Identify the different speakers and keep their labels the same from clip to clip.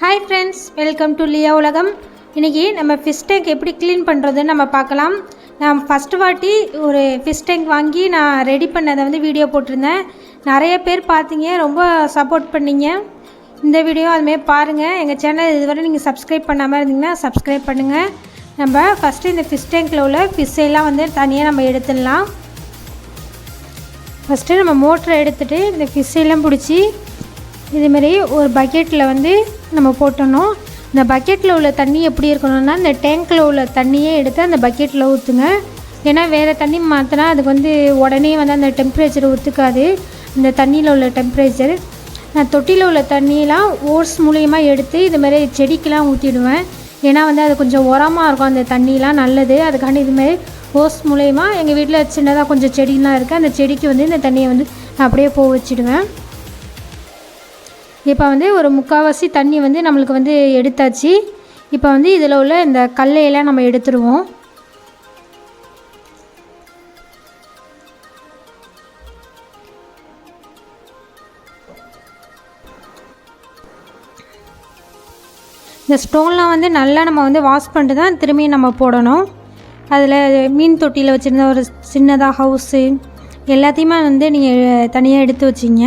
Speaker 1: Hi friends, welcome to Liya Ulagam. இன்னைக்கு நம்ம fish tank எப்படி க்ளீன் பண்ணுறதுன்னு நம்ம பார்க்கலாம். நான் ஃபஸ்ட்டு வாட்டி ஒரு ஃபிஷ் டேங்க் வாங்கி நான் ரெடி பண்ணதை வீடியோ போட்டிருந்தேன். நிறைய பேர் பார்த்தீங்க, ரொம்ப சப்போர்ட் பண்ணிங்க. இந்த வீடியோ அதுமாரி பாருங்கள். எங்கள் சேனல் இதுவரை நீங்கள் சப்ஸ்கிரைப் பண்ணாமல் இருந்தீங்கன்னா சப்ஸ்கிரைப் பண்ணுங்கள். நம்ம ஃபஸ்ட்டு இந்த ஃபிஷ் டேங்க்கில் உள்ள ஃபிஷ்ஷெல்லாம் தனியாக நம்ம எடுத்துடலாம். ஃபஸ்ட்டு நம்ம மோட்டரை எடுத்துகிட்டு இந்த ஃபிஷ்ஷெல்லாம் பிடிச்சி இதுமாரி ஒரு பக்கெட்டில் நம்ம போட்டணும். இந்த பக்கெட்டில் உள்ள தண்ணி எப்படி இருக்கணும்னா, இந்த டேங்க்கில் உள்ள தண்ணியே எடுத்து அந்த பக்கெட்டில் ஊற்றுங்க. ஏன்னா வேறு தண்ணி மாற்றினா அதுக்கு உடனே அந்த டெம்பரேச்சர் ஒத்துக்காது. இந்த தண்ணியில் உள்ள டெம்பரேச்சர் நான் தொட்டியில் உள்ள தண்ணியெலாம் ஓர்ஸ் மூலியமாக எடுத்து இதுமாரி செடிக்கெலாம் ஊற்றிடுவேன். ஏன்னா அது கொஞ்சம் உரமாக இருக்கும், அந்த தண்ணியெலாம் நல்லது. அதுக்காண்டி இதுமாரி ஓர்ஸ் மூலயமா எங்கள் வீட்டில் சின்னதாக கொஞ்சம் செடிலாம் இருக்குது. அந்த செடிக்கு இந்த தண்ணியை நான் அப்படியே போக வச்சுடுவேன். இப்போ ஒரு முக்கால்வாசி தண்ணி நம்மளுக்கு எடுத்தாச்சு. இப்போ இதில் உள்ள இந்த கல்லையெல்லாம் நம்ம எடுத்துருவோம். இந்த ஸ்டோன்லாம் நல்லா நம்ம வாஷ் பண்ணிட்டு தான் திரும்பி நம்ம போடணும். அதில் மீன் தொட்டியில் வச்சுருந்த ஒரு சின்னதாக ஹவுஸு எல்லாத்தையுமே நீங்கள் தனியாக எடுத்து வச்சிங்க.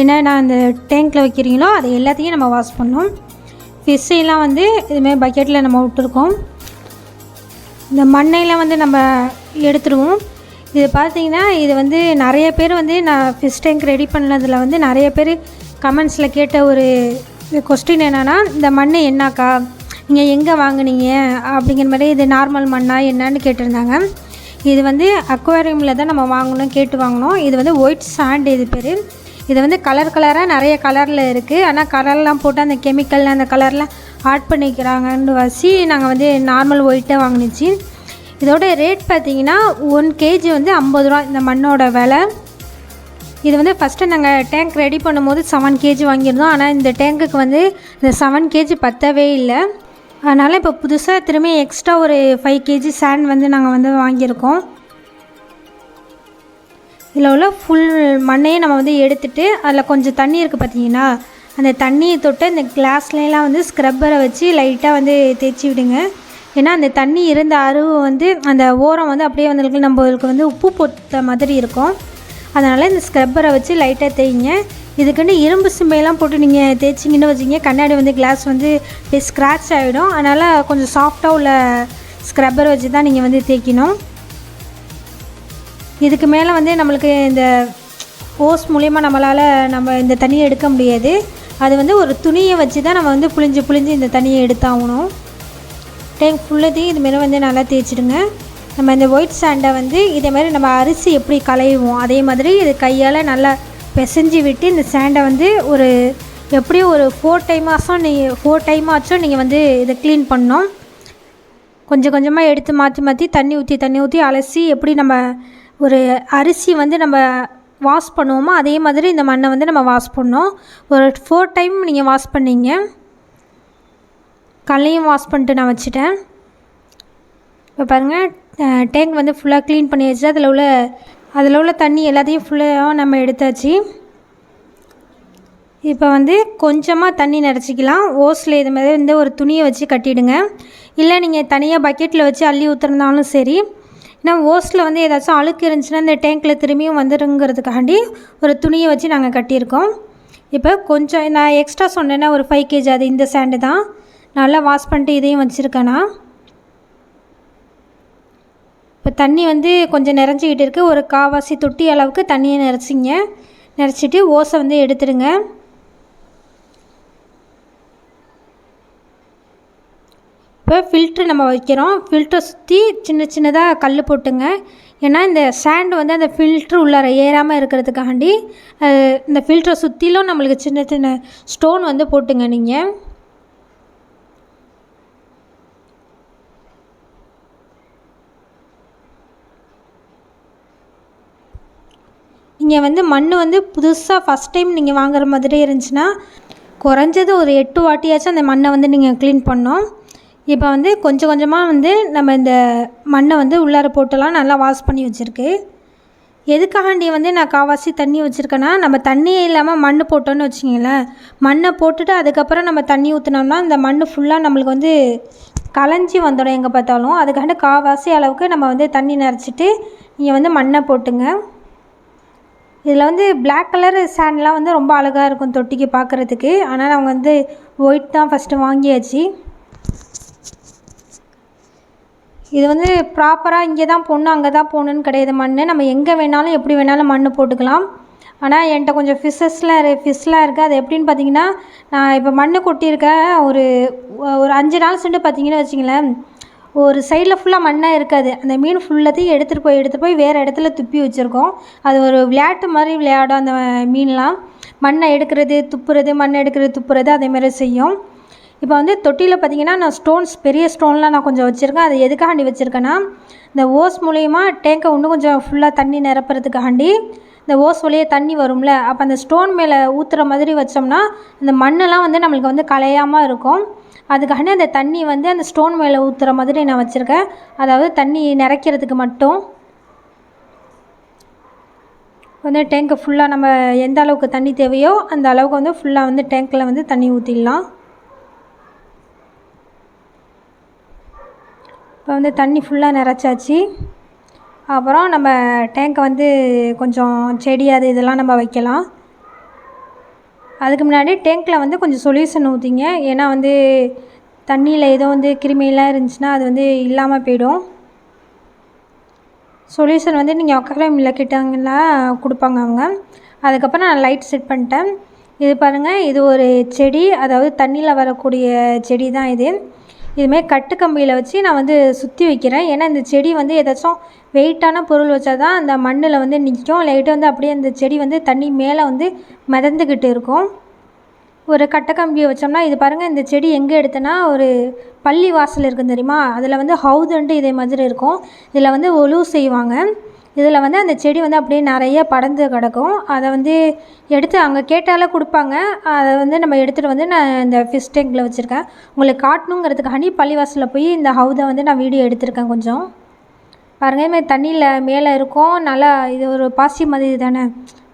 Speaker 1: ஏன்னா நான் இந்த டேங்க்கில் வைக்கிறீங்களோ அதை எல்லாத்தையும் நம்ம வாஷ் பண்ணோம். ஃபிஷ்ஷெல்லாம் இதுமாதிரி பக்கெட்டில் நம்ம விட்டுருக்கோம். இந்த மண்ணையெல்லாம் நம்ம எடுத்துருவோம். இது பார்த்திங்கன்னா இது நிறைய பேர் நான் ஃபிஷ் டேங்க் ரெடி பண்ணதில் நிறைய பேர் கமெண்ட்ஸில் கேட்ட ஒரு கொஸ்டின் என்னென்னா, இந்த மண் என்னாக்கா, நீங்கள் எங்கே வாங்கினீங்க அப்படிங்கிற மாதிரி, இது நார்மல் மண்ணா என்னன்னு கேட்டிருந்தாங்க. இது அக்வாரியமில் தான் நம்ம கேட்டு வாங்கினோம். இது ஒயிட் சாண்ட் இது பேர். இது கலர் கலராக நிறைய கலரில் இருக்குது. ஆனால் கலர்லாம் போட்டு அந்த கெமிக்கல் அந்த கலர்லாம் ஆட் பண்ணிக்கிறாங்கன்னு வச்சு நாங்கள் நார்மல் ஒயிட்டாக வாங்கினுச்சு. இதோட ரேட் பார்த்திங்கன்னா 1 kg 50 ரூபா இந்த மண்ணோட விலை. இது ஃபஸ்ட்டு நாங்கள் டேங்க் ரெடி பண்ணும்போது 7 kg வாங்கியிருந்தோம். ஆனால் இந்த டேங்க்குக்கு இந்த 7 kg பத்தவே இல்லை. அதனால் இப்போ புதுசாக திரும்பி எக்ஸ்ட்ரா ஒரு 5 kg சாண்ட் நாங்கள் வாங்கியிருக்கோம். இதில் உள்ள ஃபுல் மண்ணையும் நம்ம எடுத்துகிட்டு அதில் கொஞ்சம் தண்ணி இருக்குது பார்த்தீங்கன்னா, அந்த தண்ணியை தொட்டு இந்த கிளாஸ்லாம் ஸ்க்ரப்பரை வச்சு லைட்டாக தேய்ச்சி விடுங்க. ஏன்னா அந்த தண்ணி இருந்த அருவு அந்த ஓரம் அப்படியே நம்மளுக்கு உப்பு போட்ட மாதிரி இருக்கும். அதனால் இந்த ஸ்க்ரப்பரை வச்சு லைட்டாக தேய்ங்க. இதுக்குன்னு இரும்பு சிம்பையெல்லாம் போட்டு நீங்கள் தேய்ச்சிங்கன்னு வச்சிங்க, கண்ணாடி கிளாஸ் ஸ்க்ராட்ச் ஆகிடும். அதனால் கொஞ்சம் சாஃப்டாக உள்ள ஸ்க்ரப்பரை வச்சு தான் நீங்கள் தேய்க்கணும். இதுக்கு மேலே நம்மளுக்கு இந்த ஓஸ் மூலயமா நம்ம இந்த தண்ணியை எடுக்க முடியாது. அது ஒரு துணியை வச்சு தான் நம்ம புழிஞ்சு இந்த தண்ணியை எடுத்தாகணும். டேங்க் ஃபுல்லத்தையும் இதுமாரி நல்லா தேய்ச்சிடுங்க. நம்ம இந்த ஒயிட் சாண்டை இதேமாதிரி நம்ம அரிசி எப்படி களையுவோம் அதே மாதிரி இது கையால் நல்லா பிசைஞ்சு விட்டு இந்த சாண்டை ஒரு எப்படியும் ஒரு 4 டைம் ஆச்சும் நீங்கள் இதை க்ளீன் பண்ணணும். கொஞ்சம் கொஞ்சமாக எடுத்து மாற்றி தண்ணி ஊற்றி அலசி எப்படி நம்ம ஒரு அரிசி நம்ம வாஷ் பண்ணுவோமோ அதே மாதிரி இந்த மண்ணை நம்ம வாஷ் பண்ணோம். ஒரு 4 டைம் நீங்கள் வாஷ் பண்ணிங்க. கல்லையும் வாஷ் பண்ணிட்டு நான் வச்சுட்டேன். இப்போ பாருங்கள், டேங்க் ஃபுல்லாக க்ளீன் பண்ணி வச்சு அதில் உள்ள தண்ணி எல்லாத்தையும் ஃபுல்லாக நம்ம எடுத்தாச்சு. இப்போ கொஞ்சமாக தண்ணி நிறச்சிக்கலாம். ஓஸில் இது மாதிரி ஒரு துணியை வச்சு கட்டிவிடுங்க. இல்லை நீங்கள் தனியாக பக்கெட்டில் வச்சு அள்ளி ஊற்றுறதுனாலும் சரி. ஏன்னா ஓஸில் ஏதாச்சும் அழுக்கு இருந்துச்சுன்னா இந்த டேங்க்கில் திரும்பியும் வந்துருங்கிறதுக்காண்டி ஒரு துணியை வச்சு நாங்கள் கட்டியிருக்கோம். இப்போ கொஞ்சம் நான் எக்ஸ்ட்ரா சொன்னேன்னா ஒரு 5 kg அது இந்த சாண்டு தான். நல்லா வாஷ் பண்ணிட்டு இதையும் வச்சுருக்கேண்ணா. இப்போ தண்ணி கொஞ்சம் நிறைஞ்சிக்கிட்டு இருக்குது. ஒரு கால்வாசி தொட்டி அளவுக்கு தண்ணியை நிறச்சிட்டு ஓஸை எடுத்துடுங்க. இப்போ ஃபில்ட்ரு நம்ம வைக்கிறோம். ஃபில்ட்ரை சுற்றி சின்னதாக கல் போட்டுங்க. ஏன்னா இந்த சாண்டு அந்த ஃபில்ட்ரு உள்ளார ஏறாமல் இருக்கிறதுக்காண்டி இந்த ஃபில்ட்ரை சுற்றிலும் நம்மளுக்கு சின்ன ஸ்டோன் போட்டுங்க. நீங்கள் மண் புதுசாக ஃபஸ்ட் டைம் நீங்கள் வாங்குற மாதிரி இருந்துச்சுன்னா குறைஞ்சது ஒரு 8 வாட்டியாச்சும் அந்த மண்ணை நீங்கள் க்ளீன் பண்ணோம். இப்போ கொஞ்சம் கொஞ்சமாக நம்ம இந்த மண்ணை உள்ளார போட்டெல்லாம் நல்லா வாஷ் பண்ணி வச்சுருக்கு. எதுக்காண்டி வந்து நான் கால்வாசி தண்ணி வச்சுருக்கேன்னா, நம்ம தண்ணியே இல்லாமல் மண் போட்டோன்னு வச்சிங்களேன், மண்ணை போட்டுட்டு அதுக்கப்புறம் நம்ம தண்ணி ஊற்றினோம்னா இந்த மண் ஃபுல்லாக நம்மளுக்கு வந்து களைஞ்சி வந்துடும் எங்கே பார்த்தாலும். அதுக்காண்டி கால்வாசி அளவுக்கு நம்ம வந்து தண்ணி நிறச்சிட்டு நீங்கள் வந்து மண்ணை போட்டுங்க. இதில் வந்து பிளாக் கலர் சாண்ட்லாம் வந்து ரொம்ப அழகாக இருக்கும் தொட்டிக்கு பார்க்குறதுக்கு. ஆனால் அவங்க வந்து ஒயிட் தான் ஃபஸ்ட்டு வாங்கியாச்சு. இது வந்து ப்ராப்பராக இங்கே தான் போடணும் அங்கே தான் போகணுன்னு கிடையாது. மண் நம்ம எங்கே வேணாலும் எப்படி வேணாலும் மண் போட்டுக்கலாம். ஆனால் என்கிட்ட கொஞ்சம் ஃபிஷ்ஷெலாம் இருக்குது. அது எப்படின்னு பார்த்தீங்கன்னா, நான் இப்போ மண் கொட்டியிருக்கேன். ஒரு 5 நாள் சென்று பார்த்தீங்கன்னு வச்சிங்களேன், ஒரு சைடில் ஃபுல்லாக மண்ணாக இருக்காது. அந்த மீன் ஃபுல்லாத்தையும் எடுத்துகிட்டு போய் வேறு இடத்துல துப்பி வச்சுருக்கோம். அது ஒரு விளையாட்டு மாதிரி விளையாடும் அந்த மீன்லாம். மண்ணை எடுக்கிறது துப்புறது, மண் எடுக்கிறது துப்புறது அதேமாதிரி செய்யும். இப்போ வந்து தொட்டியில் பார்த்திங்கன்னா நான் பெரிய ஸ்டோன்லாம் நான் கொஞ்சம் வச்சுருக்கேன். அது எதுக்காண்டி வச்சுருக்கேன்னா, இந்த ஓஸ் மூலயமா டேங்கை இன்னும் கொஞ்சம் ஃபுல்லாக தண்ணி நிரப்புறதுக்காண்டி இந்த ஓஸ் வழியே தண்ணி வரும்ல, அப்போ அந்த ஸ்டோன் மேலே ஊற்றுற மாதிரி வச்சோம்னா அந்த மண்ணெல்லாம் வந்து நம்மளுக்கு வந்து கலையாமல் இருக்கும். அதுக்காண்டி அந்த தண்ணி வந்து அந்த ஸ்டோன் மேலே ஊற்றுற மாதிரி நான் வச்சுருக்கேன். அதாவது தண்ணி நிறைக்கிறதுக்கு மட்டும். வந்து டேங்க்கை ஃபுல்லாக நம்ம எந்த அளவுக்கு தண்ணி தேவையோ அந்த அளவுக்கு வந்து ஃபுல்லாக வந்து டேங்க்கில் வந்து தண்ணி ஊற்றிடலாம். இப்போ வந்து தண்ணி ஃபுல்லாக நிறச்சாச்சு. அப்புறம் நம்ம டேங்க்கை வந்து கொஞ்சம் செடி அது இதெல்லாம் நம்ம வைக்கலாம். அதுக்கு முன்னாடி டேங்க்கில் வந்து கொஞ்சம் சொல்யூஷன் ஊற்றிங்க. ஏன்னா வந்து தண்ணியில் ஏதோ வந்து கிருமியெல்லாம் இருந்துச்சுன்னா அது வந்து இல்லாமல் போயிடும். சொல்யூஷன் வந்து நீங்கள் அக்வாரியமில் கேட்டாங்கன்னா கொடுப்பாங்க அவங்க. அதுக்கப்புறம் நான் லைட் செட் பண்ணிட்டேன். இது பாருங்கள், இது ஒரு செடி, அதாவது தண்ணியில் வரக்கூடிய செடி தான் இது. இதுமாரி கட்டு கம்பியில் வச்சு நான் வந்து சுற்றி வைக்கிறேன். ஏன்னா இந்த செடி வந்து ஏதாச்சும் வெயிட்டான பொருள் வச்சா தான் அந்த மண்ணில் வந்து நிற்கும். லைட்டாக வந்து அப்படியே அந்த செடி வந்து தண்ணி மேலே வந்து மிதந்துக்கிட்டு இருக்கும். ஒரு கட்டை கம்பியை வச்சோம்னா, இது பாருங்கள், இந்த செடி எங்கே எடுத்தேன்னா ஒரு பள்ளி வாசல் இருக்குது தெரியுமா, அதில் வந்து ஹவுதுன்ட்டு இதே மாதிரி இருக்கும். இதில் வந்து ஒழுவு செய்வாங்க. இதில் வந்து அந்த செடி வந்து அப்படியே நிறைய படர்ந்து கிடக்கும். அதை வந்து எடுத்து அங்கே கேட்டாலே கொடுப்பாங்க. அதை வந்து நம்ம எடுத்துகிட்டு வந்து நான் இந்த ஃபிஷ் டேங்கில் வச்சுருக்கேன். உங்களுக்கு காட்டணுங்கிறதுக்காண்டி பள்ளிவாசலில் போய் இந்த ஹவுதை வந்து நான் வீடியோ எடுத்திருக்கேன். கொஞ்சம் பாருங்கள், இதுமாதிரி தண்ணியில் மேலே இருக்கும். நல்லா இது ஒரு பாசி மாதிரி தானே,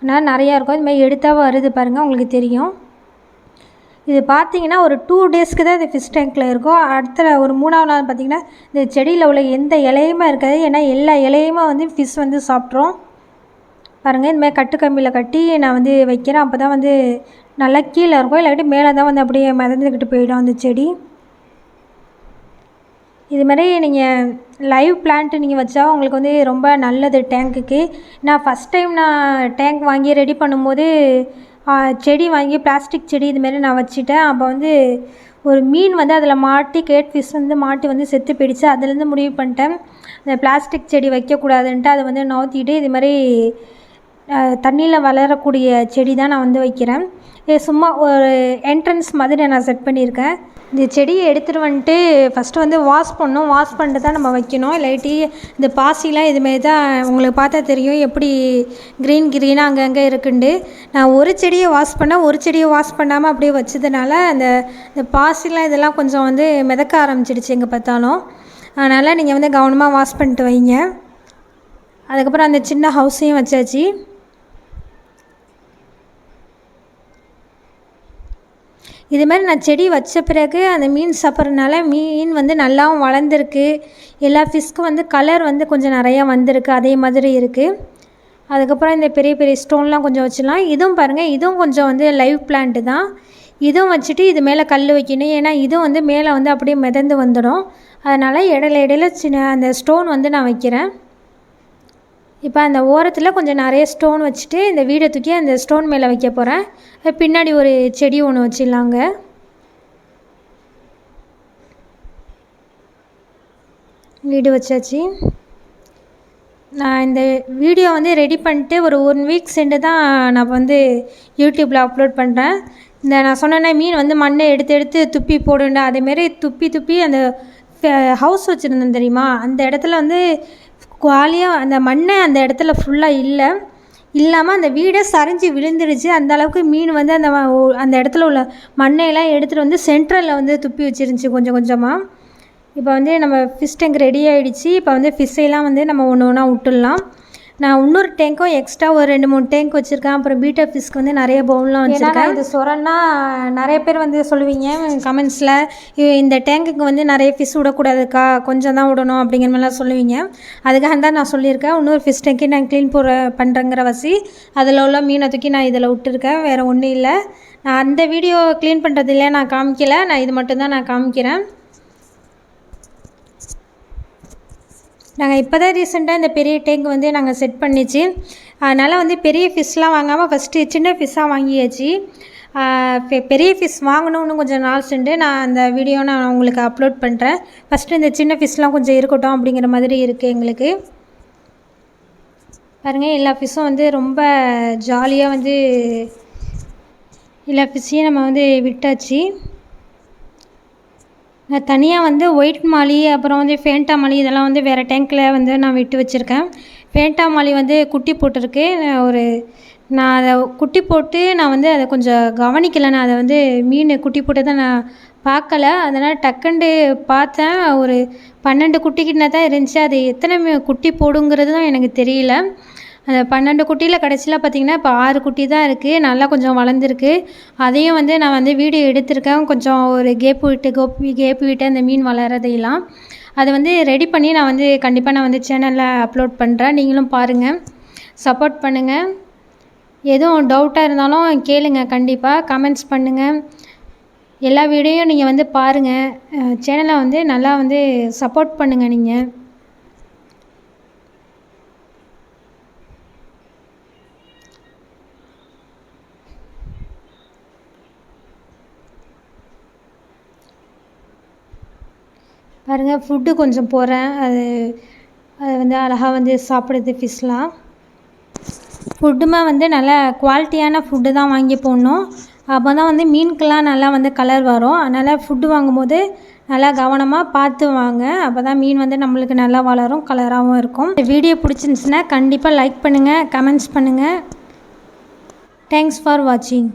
Speaker 1: அதனால் நிறையா இருக்கும். இதுமாதிரி எடுத்தால் வருது பாருங்கள், உங்களுக்கு தெரியும். இது பார்த்திங்கன்னா ஒரு 2 டேஸ்க்கு தான் இது ஃபிஷ் டேங்க்கில் இருக்கும். அடுத்த ஒரு 3ஆவது நாள் பார்த்திங்கன்னா இந்த செடியில் உள்ள எந்த இலையுமே இருக்காது. ஏன்னா எல்லா இலையுமே வந்து ஃபிஷ் வந்து சாப்பிட்றோம். பாருங்கள், இந்தமாதிரி கட்டு கம்பியில் கட்டி நான் வந்து வைக்கிறேன். அப்போ தான் வந்து நல்லா கீழே இருக்கும், இல்லாட்டி மேலே தான் வந்து அப்படியே மிதந்துக்கிட்டு போயிடும் அந்த செடி. இதுமாதிரி நீங்கள் லைவ் பிளான்ட்டு நீங்கள் வச்சா உங்களுக்கு வந்து ரொம்ப நல்லது டேங்க்குக்கு. நான் ஃபஸ்ட் டைம் நான் டேங்க் வாங்கி ரெடி பண்ணும்போது செடி வாங்கி பிளாஸ்டிக் செடி இதுமாரி நான் வச்சுட்டேன். அப்போ வந்து ஒரு மீன் வந்து அதில் மாட்டி கேட் ஃபிஷ் வந்து மாட்டி வந்து செத்து போயிடுச்சு. அதுலேருந்து முடிவு பண்ணிட்டேன் அந்த பிளாஸ்டிக் செடி வைக்கக்கூடாதுன்ட்டு அதை வந்து நவுத்திட்டு இது மாதிரி தண்ணியில் வளரக்கூடிய செடி தான் நான் வந்து வைக்கிறேன். இது சும்மா ஒரு என்ட்ரன்ஸ் மாதிரி நான் செட் பண்ணியிருக்கேன். இந்த செடியை எடுத்துகிட்டு வந்துட்டு ஃபஸ்ட்டு வந்து வாஷ் பண்ணணும். வாஷ் பண்ணிட்டு தான் நம்ம வைக்கணும். இல்லாட்டி இந்த பாசிலாம் இதுமாரி தான் உங்களுக்கு பார்த்தா தெரியும் எப்படி க்ரீனாக அங்கங்கே இருக்குண்டு. நான் ஒரு செடியை வாஷ் பண்ணேன், ஒரு செடியை வாஷ் பண்ணாமல் அப்படியே வச்சதுனால இந்த பாசிலாம் இதெல்லாம் கொஞ்சம் வந்து மிதக்க ஆரம்பிச்சிடுச்சு எங்கே பார்த்தாலும். அதனால் நீங்கள் வந்து கவனமாக வாஷ் பண்ணிட்டு வைங்க. அதுக்கப்புறம் அந்த சின்ன ஹவுஸையும் வச்சாச்சு. இது மாதிரி நான் செடி வச்ச பிறகு அந்த மீன் சாப்பிட்றதுனால மீன் வந்து நல்லாவும் வளர்ந்துருக்கு. எல்லா ஃபிஷ்க்கும் வந்து கலர் வந்து கொஞ்சம் நிறையா வந்திருக்கு, அதே மாதிரி இருக்குது. அதுக்கப்புறம் இந்த பெரிய பெரிய ஸ்டோன்லாம் கொஞ்சம் வச்சிடலாம். இதுவும் பாருங்கள், இதுவும் கொஞ்சம் வந்து லைவ் பிளான்ட்டு தான். இதுவும் வச்சுட்டு இது மேலே கல் வைக்கணும். ஏன்னா இதுவும் வந்து மேலே வந்து அப்படியே மிதந்து வந்துடும். அதனால் இடையில சின்ன அந்த ஸ்டோன் வந்து நான் வைக்கிறேன். இப்போ அந்த ஓரத்தில் கொஞ்சம் நிறைய ஸ்டோன் வச்சுட்டு இந்த வீடை தூக்கி அந்த ஸ்டோன் மேலே வைக்க போகிறேன். பின்னாடி ஒரு செடி ஒன்று வச்சிடலாங்க. வீடு வச்சாச்சு. நான் இந்த வீடியோ வந்து ரெடி பண்ணிட்டு ஒரு 1 வீக் சென்று தான் நான் வந்து யூடியூப்பில் அப்லோட் பண்ணுறேன். இந்த நான் சொன்னேன்னா மீன் வந்து மண்ணை எடுத்து துப்பி போடுண்டா, அதேமாரி துப்பி அந்த ஹவுஸ் வச்சுருந்தேன் தெரியுமா, அந்த இடத்துல வந்து குவாலியாக அந்த மண்ணை அந்த இடத்துல ஃபுல்லாக இல்லாமல் அந்த வீடே சரிஞ்சு விழுந்துடுச்சு. அந்த அளவுக்கு மீன் வந்து அந்த இடத்துல உள்ள மண்ணையெல்லாம் எடுத்துகிட்டு வந்து சென்ட்ரலில் வந்து துப்பி வச்சிருந்துச்சி கொஞ்சம் கொஞ்சமாக. இப்போ வந்து நம்ம ஃபிஷ் டேங்க் ரெடி ஆகிடுச்சு. இப்போ வந்து ஃபிஷ்ஷையெல்லாம் வந்து நம்ம ஒன்று ஒன்றா விட்டுடலாம். நான் இன்னொரு டேங்க்கும் எக்ஸ்ட்ரா ஒரு 2-3 டேங்க் வச்சுருக்கேன். அப்புறம் பீட்டா ஃபிஷ்க்கு வந்து நிறைய பவுல்லாம் வச்சுருக்கேன். இது சொரன்னா நிறைய பேர் வந்து சொல்லுவீங்க கமெண்ட்ஸில், இந்த டேங்க்குக்கு வந்து நிறைய ஃபிஷ் விடக்கூடாதுக்கா, கொஞ்சம் தான் விடணும் அப்படிங்கிற மாதிரிலாம் சொல்லுவீங்க. அதுக்காக தான் நான் சொல்லியிருக்கேன். இன்னொரு ஃபிஷ் டேங்க்கே நான் க்ளீன் பண்ணுறேங்கிற வசி அதில் உள்ள மீனை தூக்கி நான் இதில் விட்டுருக்கேன். வேறு ஒன்றும் இல்லை. நான் அந்த வீடியோ க்ளீன் பண்ணுறதுல நான் காமிக்கல, நான் இது மட்டும்தான் நான் காமிக்கிறேன். நாங்கள் இப்போ தான் ரீசெண்டாக இந்த பெரிய டேங்க் வந்து நாங்கள் செட் பண்ணிச்சு. அதனால் வந்து பெரிய ஃபிஷ்லாம் வாங்காமல் ஃபஸ்ட்டு சின்ன ஃபிஷ்ஷாக வாங்கியாச்சு. பெரிய ஃபிஷ் வாங்கணும்னு கொஞ்சம் நாள் சென்று நான் அந்த வீடியோ நான் உங்களுக்கு அப்லோட் பண்ணுறேன். ஃபஸ்ட்டு இந்த சின்ன ஃபிஷ்லாம் கொஞ்சம் இருக்கட்டும் அப்படிங்கிற மாதிரி இருக்குது எங்களுக்கு. பாருங்கள், எல்லா ஃபிஷ்ஷும் வந்து ரொம்ப ஜாலியாக வந்து எல்லா ஃபிஷ்ஷையும் நம்ம வந்து விட்டாச்சு. நான் தனியாக வந்து ஒயிட் மாலி, அப்புறம் வந்து ஃபேண்டா மாலி இதெல்லாம் வந்து வேறு டேங்க்கில் வந்து நான் விட்டு வச்சுருக்கேன். ஃபேண்டா மாலி வந்து குட்டி போட்டிருக்கு. நான் அதை குட்டி போட்டு நான் வந்து அதை கொஞ்சம் கவனிக்கலை. நான் அதை வந்து மீன் குட்டி போட்டதை நான் பார்க்கல. அதனால் டக்குண்டு பார்த்தேன். ஒரு 12 குட்டிக்கிட்ட தான் இருந்துச்சு. அது எத்தனை குட்டி போடுங்கிறது தான் எனக்கு தெரியல. அந்த 12 குட்டியில் கடைசியில் பார்த்திங்கன்னா இப்போ 6 குட்டி தான் இருக்குது. நல்லா கொஞ்சம் வளர்ந்துருக்கு. அதையும் வந்து நான் வந்து வீடியோ எடுத்திருக்கேன். கொஞ்சம் ஒரு கேப்பு விட்டு அந்த மீன் வளர்கிறதையெல்லாம் அதை வந்து ரெடி பண்ணி நான் வந்து கண்டிப்பாக நான் வந்து சேனலில் அப்லோட் பண்ணுறேன். நீங்களும் பாருங்கள், சப்போர்ட் பண்ணுங்கள். எதுவும் டவுட்டாக இருந்தாலும் கேளுங்க, கண்டிப்பாக கமெண்ட்ஸ் பண்ணுங்கள். எல்லா வீடியோயும் நீங்கள் வந்து பாருங்கள். சேனலை வந்து நல்லா வந்து சப்போர்ட் பண்ணுங்கள். நீங்கள் பாருங்கள், ஃபுட்டு கொஞ்சம் போடுறேன். அது வந்து அழகாக வந்து சாப்பிடுது ஃபிஷ்லாம். ஃபுட்டுமே வந்து நல்லா குவாலிட்டியான ஃபுட்டு தான் வாங்கி போடணும். அப்போ தான் வந்து மீனுக்கெல்லாம் நல்லா வந்து கலர் வரும். அதனால் ஃபுட்டு வாங்கும்போது நல்லா கவனமாக பார்த்து வாங்க. அப்போ தான் மீன் வந்து நம்மளுக்கு நல்லா வளரும், கலராகவும் இருக்கும். இந்த வீடியோ பிடிச்சிருந்துச்சுன்னா கண்டிப்பாக லைக் பண்ணுங்கள், கமெண்ட்ஸ் பண்ணுங்கள். தேங்க்ஸ் ஃபார் வாட்சிங்.